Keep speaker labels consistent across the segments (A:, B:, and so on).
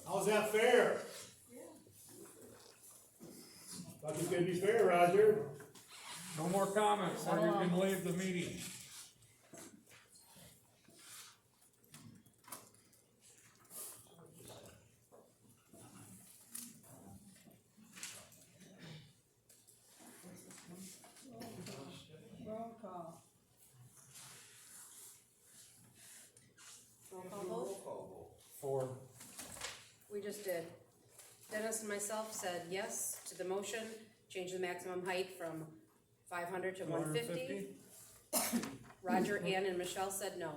A: How's that fair? Thought you could be fair, Roger.
B: No more comments, or you can leave the meeting.
C: Roll call.
D: Roll call vote?
B: For,
D: We just did. Dennis and myself said yes to the motion, change the maximum height from 500 to 150. Roger, Ann, and Michelle said no.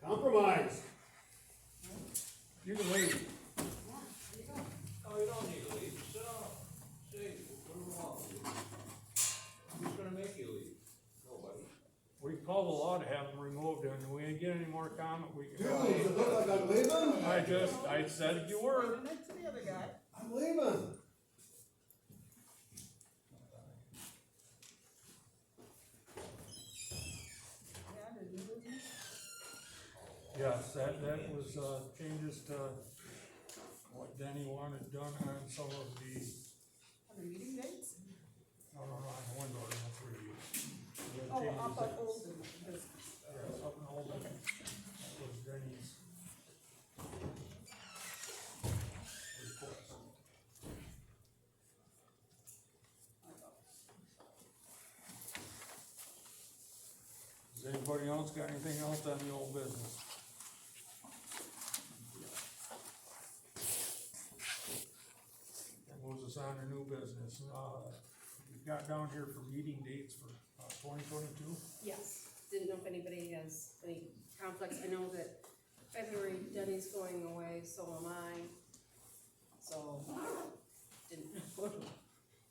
A: Compromise.
B: you can leave.
E: Oh, you don't need to leave, sit down, stay, what do you want? Who's gonna make you leave? Nobody.
B: We called the law to have them removed, and we didn't get any more comment, we
A: Dude,
B: can.
A: does it look like I'm leaving?
B: I said you were.
C: Next to the other guy.
A: I'm leaving.
C: Yeah, did you do this?
B: Yes, that was, changes to what Denny wanted done on some of the,
C: On the meeting dates?
B: on the window, that's where you.
C: Oh, up at old business.
B: Yeah, something old, that was Denny's. request. Does anybody else got anything else on the old business? That moves us on to new business. We got down here for meeting dates for 2022.
D: Yes. Didn't know if anybody has any conflicts. I know that February Denny's going away, so am I. So, didn't know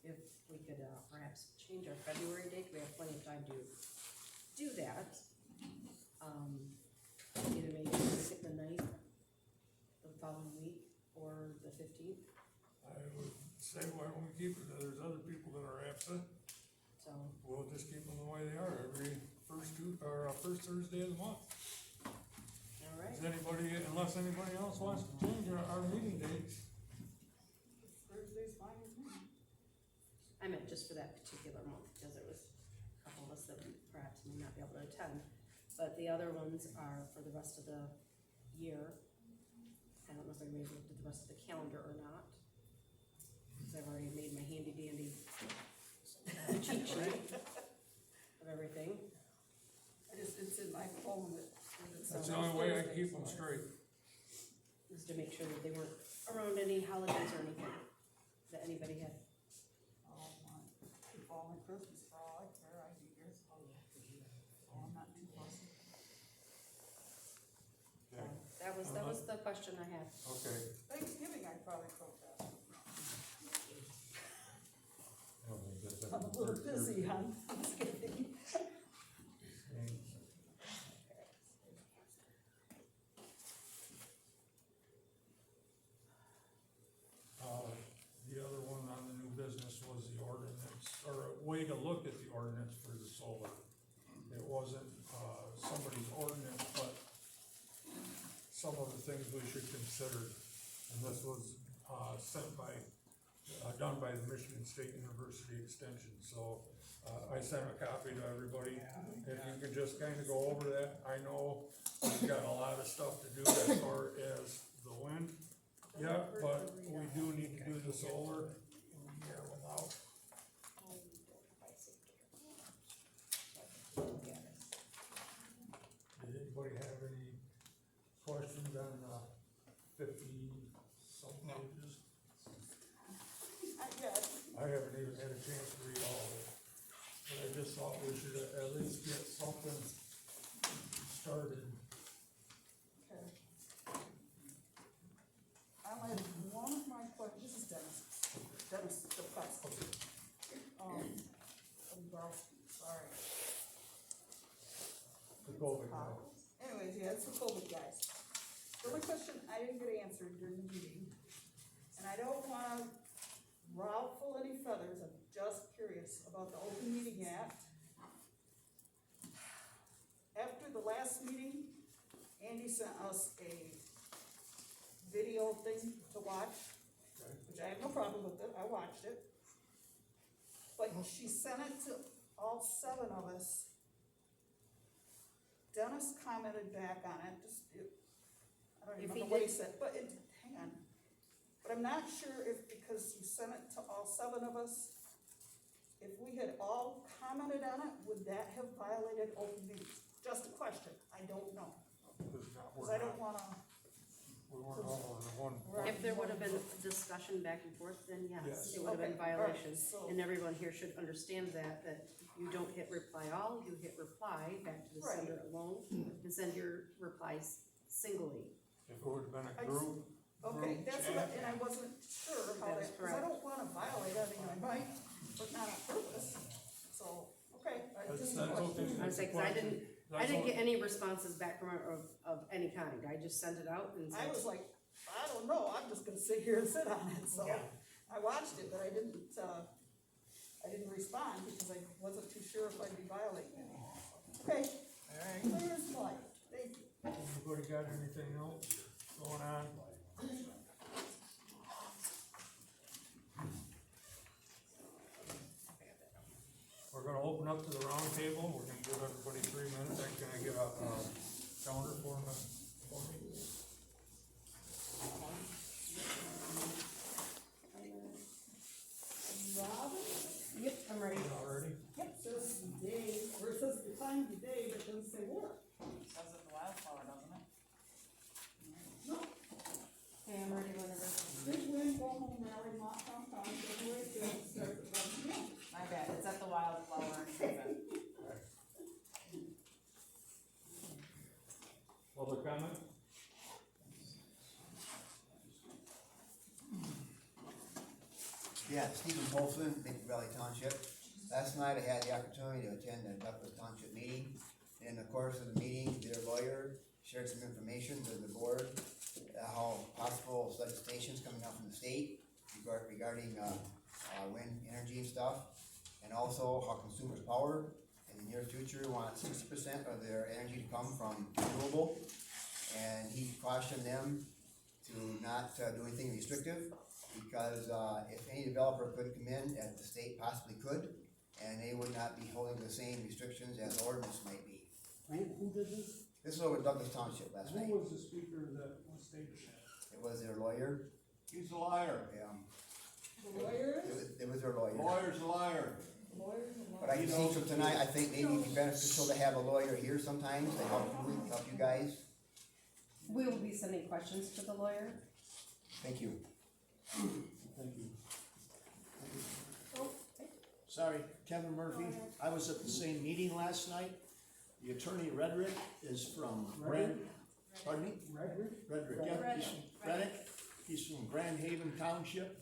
D: if we could perhaps change our February date. We have plenty of time to do that. Either maybe make it the 9th, the following week, or the 15th,
B: I would say, why don't we keep it? There's other people that are absent.
D: so.
B: We'll just keep them the way they are every first Thursday of the month.
D: All right.
B: Does anybody, unless anybody else wants to change our meeting dates?
C: Thursday's fine with me.
D: I meant just for that particular month, because there was a couple of us that perhaps may not be able to attend. But the other ones are for the rest of the year. I don't know if everybody's looked at the rest of the calendar or not. Because I've already made my handy dandy cheat sheet of everything.
C: It's in my phone that.
B: That's the only way I can keep them straight.
D: Just to make sure that they weren't around any holidays or anything that anybody had.
C: Oh, my, fall and Christmas for all I care, I do yours. Oh, I'm not too fussy.
D: That was the question I had.
B: Okay.
C: Thanksgiving, I probably cook that. I'm a little busy on Thanksgiving.
B: The other one on the new business was the ordinance, or a way to look at the ordinance for the solar. It wasn't, somebody's ordinance, but some of the things we should consider. And this was, done by the Michigan State University Extension, so, I sent a copy to everybody. If you could just kinda go over that, I know we've got a lot of stuff to do as far as the wind. Yeah, but we do need to do the solar. Did anybody have any questions on 50-some pages?
C: I guess.
B: I haven't even had a chance to read all of it, but I just thought we should at least get something started.
C: Okay. I only have one of my questions, this is Dennis, the press. Dombrowski, sorry.
B: The COVID now.
C: Anyways, yeah, it's the COVID guys. The only question I didn't get answered during the meeting, and I don't wanna ruffle any feathers, I'm just curious about the Open Meeting Act. After the last meeting, Andy sent us a video old thing to watch, which I have no problem with it, I watched it. But she sent it to all 7 of us. Dennis commented back on it, I don't
D: If he
C: remember what he
D: did-
C: said, but hang on. But I'm not sure if, because you sent it to all 7 of us, if we had all commented on it, would that have violated open meetings? Just a question, I don't know, cause I don't wanna.
B: We weren't all in one.
C: Right.
D: If there would have been discussion back and forth, then yes,
B: Yes.
D: it would have been
C: Okay, all right,
D: violation.
C: so-
D: And everyone here should understand that you don't hit reply all, you hit reply back to the
C: Right.
D: sender alone, and send your replies singly.
B: If it would've been
C: I
B: a group.
C: Okay,
B: group
C: that's
B: chat,
C: what, and I wasn't sure how
D: That is
C: that, cause I
D: correct.
C: don't wanna violate anything, I might, but not on purpose, so, okay, I just.
B: That's okay.
D: I was like, 'cause I didn't get any responses back from her of any kind, I just sent it out and
C: I
D: said,
C: was like, I don't know, I'm just gonna sit here and sit on it, so, I watched it, but I didn't respond because I wasn't too sure if I'd be violating it. Okay, clear as mud, thank you.
B: Anybody got anything else going on? We're gonna open up to the round table, we're gonna give everybody 3 minutes, and can I get a, calendar for me?
C: Robin?
D: yep, I'm ready.
B: Already?
C: Yep, says the day, or it says the time of the day, but it doesn't say where.
F: Says it the wildflower, doesn't it?
C: No,
D: Okay, I'm ready whenever.
C: big wind, go home, rally, mock downtown, February 5th, start at 11 p.m.
F: My bad, it's at the wildflower in Haven.
B: Public comment?
G: Yeah, Stephen Polson, Big Valley Township. Last night I had the opportunity to attend the Douglas Township meeting. In the course of the meeting, their lawyer shared some information with the board, how possible legislation's coming out from the state regarding wind energy and stuff. And also how Consumers Power in the near future want 60% of their energy to come from renewable. And he cautioned them to not do anything restrictive, because if any developer could come in, as the state possibly could, and they would not be holding the same restrictions as the ordinance might be.
H: Who did this?
G: This is over at Douglas Township last night.
H: Who was the speaker that stated that?
G: It was their lawyer,
E: He's a liar.
C: The lawyer is?
G: it was their lawyer.
E: Lawyer's a liar.
C: Lawyer's a
G: But
C: lawyer.
G: I think from tonight, I think maybe it'd be beneficial to have a lawyer here sometimes to help you guys.
D: We will be sending questions to the lawyer.
G: Thank you.
H: Thank you. Sorry, Kevin Murphy. I was at the same meeting last night. The attorney Redrick is from pardon me? Redrick, yeah, he's from Reddick. He's from Grand Haven Township.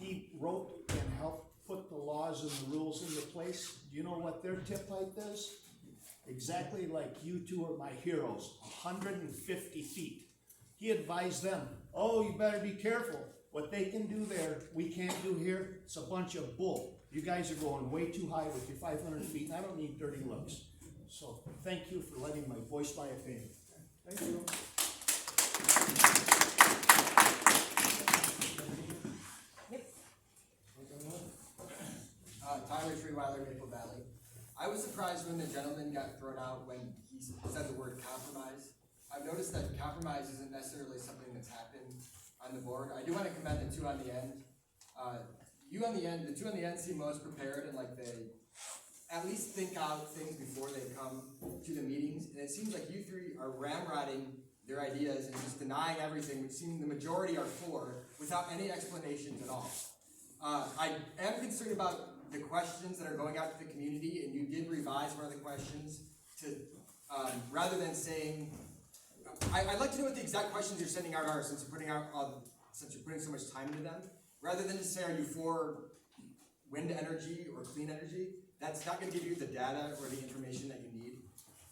H: He wrote and helped put the laws and the rules into place. Do you know what their tip height is? Exactly like you two are my heroes, 150 feet. He advised them, oh, you better be careful. What they can do there, we can't do here. It's a bunch of bull. You guys are going way too high with your 500 feet, and I don't need dirty looks. So thank you for letting me voice my opinion.
C: Thank you.
I: Tyler Treeweiler, Maple Valley. I was surprised when the gentleman got thrown out when he said the word compromise. I've noticed that compromise isn't necessarily something that's happened on the board. I do want to commend the two on the end. The two on the end seem most prepared, and like they at least think out things before they come to the meetings. And it seems like you three are ramrodding their ideas and just denying everything, which seems the majority are for, without any explanations at all. I am concerned about the questions that are going out to the community, and you did revise one of the questions to, rather than saying, I'd like to know what the exact questions you're sending out are, since you're putting so much time into them. Rather than just say, are you for wind energy or clean energy? That's not going to give you the data or the information that you need.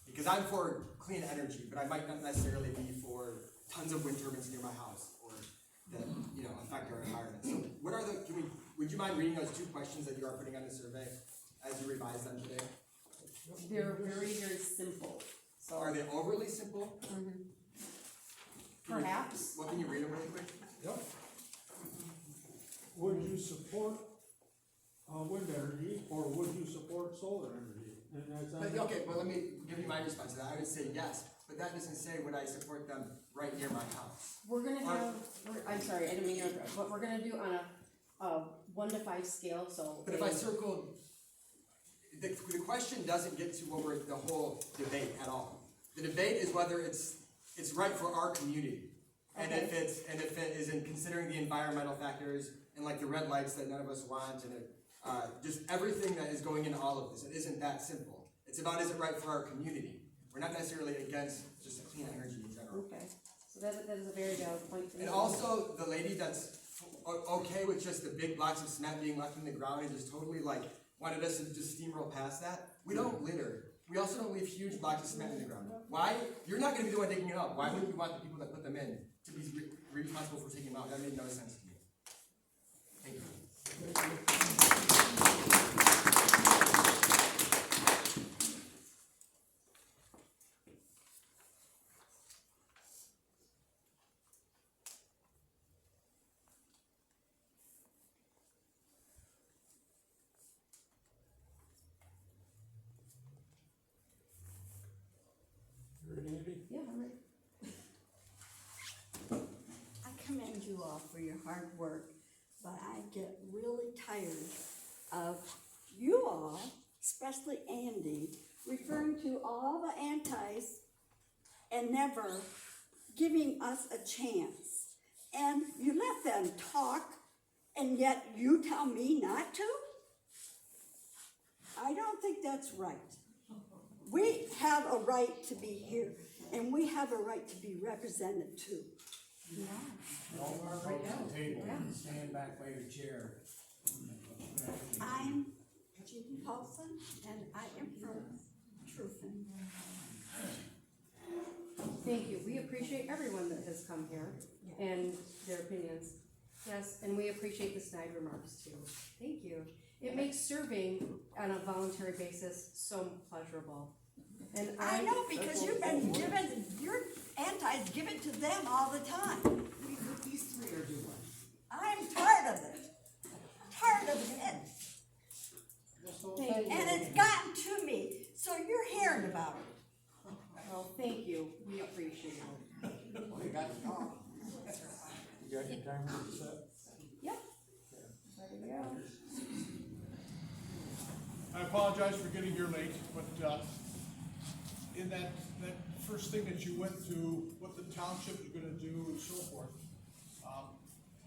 I: Because I'm for clean energy, but I might not necessarily be for tons of wind turbines near my house, or that, affect our environment. So what are would you mind reading those two questions that you are putting on the survey as you revise them today?
D: They're very, very simple,
I: So are they overly simple?
D: perhaps.
I: Well, can you read them
J: wind energy, or would you support solar energy? And that's.
I: But let me give you my response to that. I would say yes, but that doesn't say would I support them right near my house.
D: We're gonna have, I'm sorry, I didn't mean to interrupt, but we're gonna do on a 1 to 5 scale, so.
I: But if I circled, the question doesn't get to what we're, the whole debate at all. The debate is whether it's right for our community. And if it is in considering the environmental factors and like the red lights that none of us want and just everything that is going into all of this. It isn't that simple. It's about is it right for our community. We're not necessarily against just clean energy in general.
D: Okay, so that is a very valid point.
I: And also the lady that's okay with just the big blocks of cement being left in the ground and just totally like wanted us to just steamroll past that. We don't litter. We also don't leave huge blocks of cement in the ground. Why? You're not going to be the one digging it up. Why would you want the people that put them in to be responsible for taking them out? That made no sense to me. Thank you.
B: You ready, Andy?
D: Yeah, I'm ready.
K: I commend you all for your hard work, but I get really tired of you all, especially Andy, referring to all the antis and never giving us a chance. And you let them talk, and yet you tell me not to? I don't think that's right. We have a right to be here, and we have a right to be represented too.
H: Stand back by your chair.
K: I'm Jean Paulson, and I am from Trufen.
D: Thank you. We appreciate everyone that has come here and their opinions. Yes, and we appreciate the snide remarks too. Thank you. It makes serving on a voluntary basis so pleasurable. And
K: I know, because you've been given, your antis given to them all the time.
H: These three are doing.
K: I'm tired of it. Tired of it.
D: Thank you.
K: And it's gotten to me, so you're hearing about it.
D: Well, thank you. We appreciate it.
H: You got to talk.
B: You got your timer set?
D: Yep. Ready to go.
J: I apologize for getting here late, but, in that first thing that you went through, what the township is gonna do and so forth,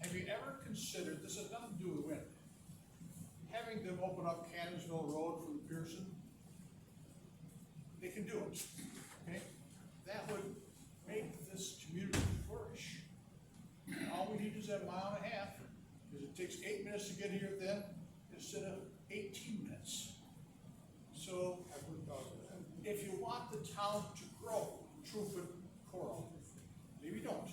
J: have you ever considered, this has nothing to do with wind, having them open up Cannonsville Road from Pearson? They can do it, okay? That would make this community flourish. All we need is that 1.5 miles, because it takes 8 minutes to get here then, instead of 18 minutes. So, if you want the town to grow, Trufen, Coral, maybe don't.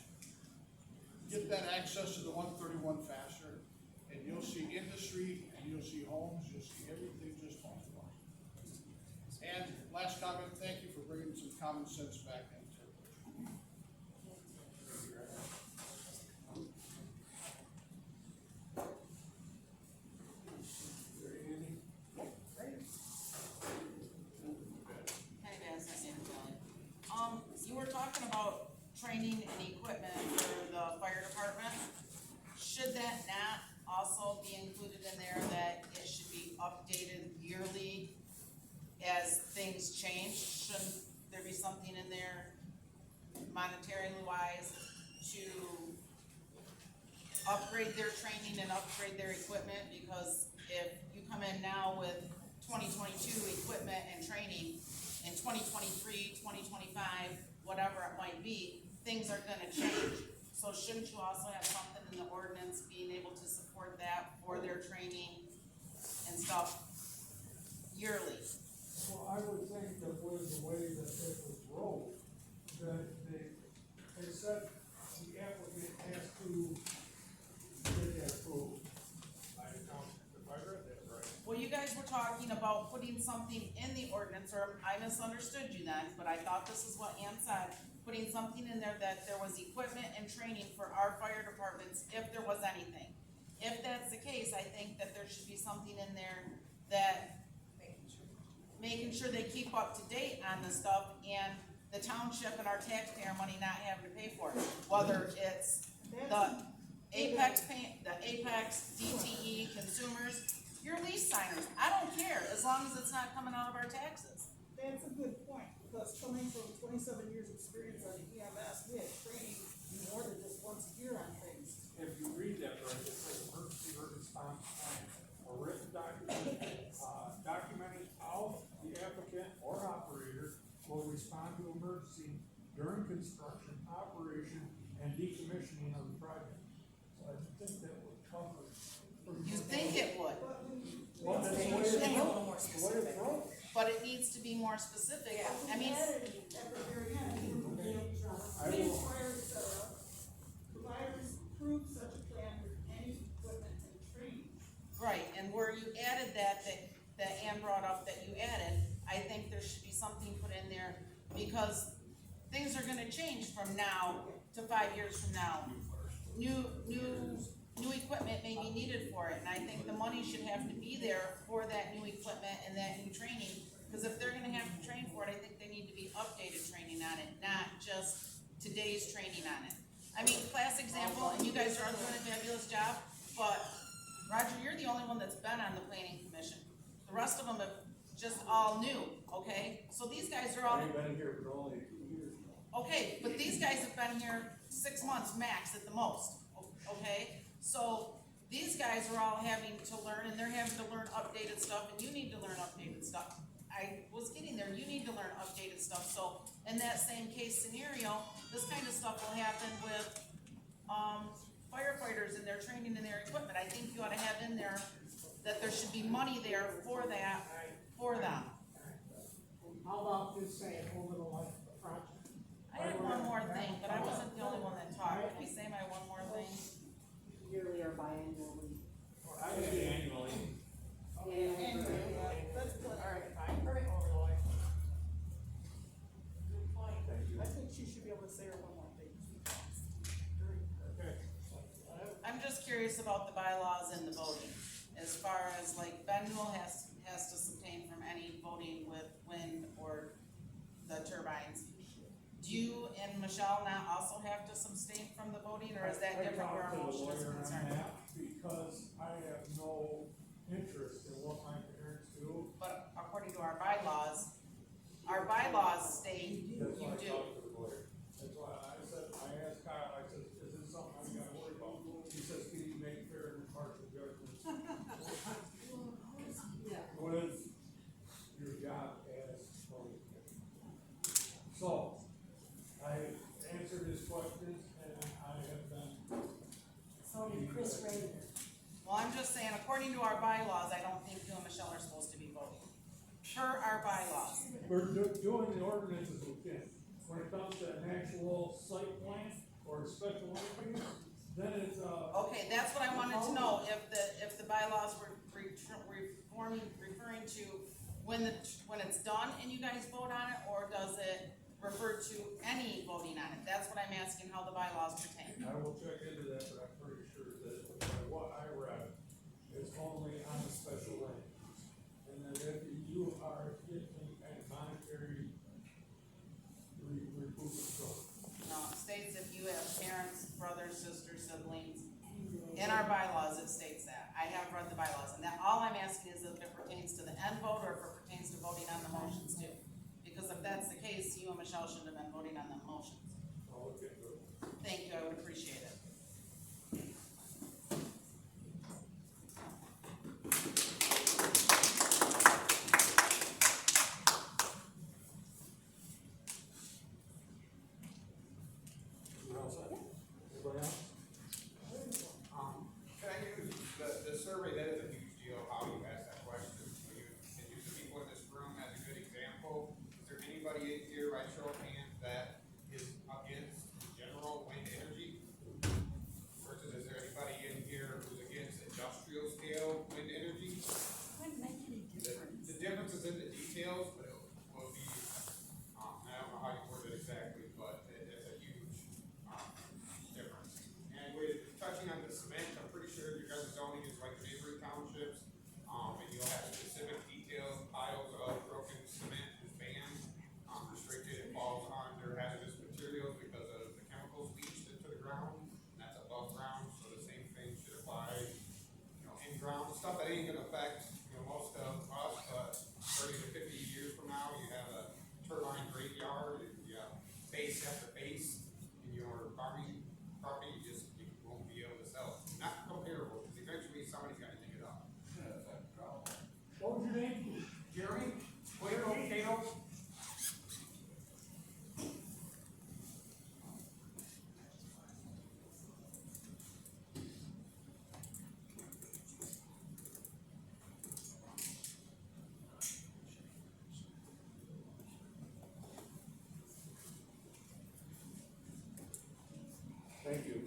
J: Get that access to the 131 faster, and you'll see industry, and you'll see homes, you'll see everything just multiply. And last comment, thank you for bringing some common sense back into it.
F: Hey, guys, I am Kelly. You were talking about training and equipment for the fire department. Should that not also be included in there, that it should be updated yearly as things change? Shouldn't there be something in there monetarily wise to upgrade their training and upgrade their equipment? Because if you come in now with 2022 equipment and training, in 2023, 2025, whatever it might be, things are gonna change. So shouldn't you also have something in the ordinance being able to support that for their training and stuff yearly?
L: Well, I would think that with the way that it was rolled, that they said the applicant has to get that approved by the council, if I read that right.
F: Well, you guys were talking about putting something in the ordinance, or I misunderstood you then, but I thought this is what Ann said, putting something in there that there was equipment and training for our fire departments if there was anything. If that's the case, I think that there should be something in there that making sure they keep up to date on this stuff and the township and our taxpayer money not having to pay for it. Whether it's the Apex DTE consumers, your lease signers, I don't care, as long as it's not coming out of our taxes.
C: That's a good point, because coming from 27 years' experience on EMS, we had training more than just once a year on things.
B: If you read that right, it says emergency response plan, a written document, documenting how the applicant or operator will respond to emergency during construction, operation, and decommissioning of the project. So I think that would cover.
F: You think it would,
B: Well, that's the way it's wrote. The way it's wrote.
F: but it needs to be more specific. I mean,
C: Providers approve such a plan with any equipment and training.
F: right, and where you added that Ann brought up that you added, I think there should be something put in there, because things are gonna change from now to 5 years from now. New equipment may be needed for it, and I think the money should have to be there for that new equipment and that new training, because if they're gonna have to train for it, I think they need to be updated training on it, not just today's training on it. I mean, class example, and you guys are doing a fabulous job, but Roger, you're the only one that's been on the planning commission. The rest of them have just all new, okay? So these guys are all.
B: I've been here for only 2 years now.
F: Okay, but these guys have been here 6 months max at the most, okay? So these guys are all having to learn, and they're having to learn updated stuff, and you need to learn updated stuff. I was getting there, you need to learn updated stuff, so in that same case scenario, this kind of stuff will happen with, firefighters and their training and their equipment. I think you ought to have in there that there should be money there for that, for them.
L: How about just saying over the life of the project?
F: I had one more thing, but I wasn't the only one that talked. Can I say my one more thing?
D: Yearly or biannually.
B: I did annually.
C: That's good.
L: Alright, over the life.
C: I think she should be able to say her one more thing.
B: Okay.
F: I'm just curious about the bylaws and the voting, as far as like Ben Newell has to abstain from any voting with wind or the turbines. Do you and Michelle now also have to abstain from the voting, or is that different where our motion is concerned?
B: Because I have no interest in what my parents do.
F: But according to our bylaws state you
B: That's why I
F: do.
B: talked to the lawyer. That's why I said, I asked Kyle, I said, is this something I gotta worry about? He says, can you make fair and impartial judgments? With your job as voting commissioner. So, I answered his questions and I have been.
K: So did Chris Ray.
F: Well, I'm just saying, according to our bylaws, I don't think you and Michelle are supposed to be voting. Per our bylaws.
B: We're doing the ordinances we can. When it comes to an actual site plan or a special land use, then it's,
F: Okay, that's what I wanted to know, if the bylaws were referring to when it's done and you guys vote on it, or does it refer to any voting on it? That's what I'm asking, how the bylaws pertain.
B: I will check into that, but I'm pretty sure that by what I read, it's only on the special land use. And that if you are getting a monetary recoup from.
F: No, it states if you have parents, brothers, sisters, siblings, in our bylaws, it states that. I have read the bylaws, and that, all I'm asking is if it pertains to the end vote, or if it pertains to voting on the motions too. Because if that's the case, you and Michelle shouldn't have been voting on the motions.
B: I'll look into it.
F: Thank you, I would appreciate it.
B: You're all set? Everybody else?
M: Can I use the survey? That is a huge deal, how you ask that question. Can you use the people in this room as a good example? Is there anybody in here, by show of hands, that is against general wind energy?
B: Thank you.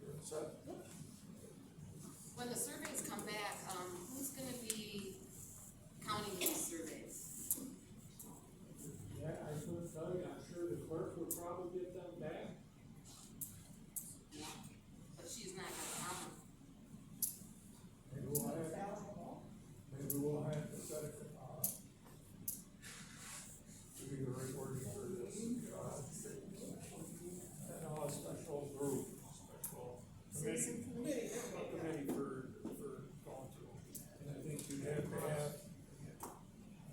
B: You're set.
F: When the surveys come back, who's gonna be counting these surveys?
L: Yeah, I couldn't tell you, I'm sure the clerk would probably get them back.
F: But she's not gonna count them.
B: Maybe we'll have to set it, to be the right wording for this, and a special group, special committee for going through. And I think you'd have to have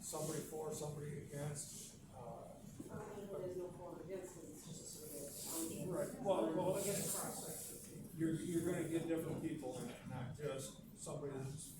B: somebody for, somebody against,
D: There's no form against it, it's just a survey.
B: right, well, again, you're gonna get different people in it, not just somebody that's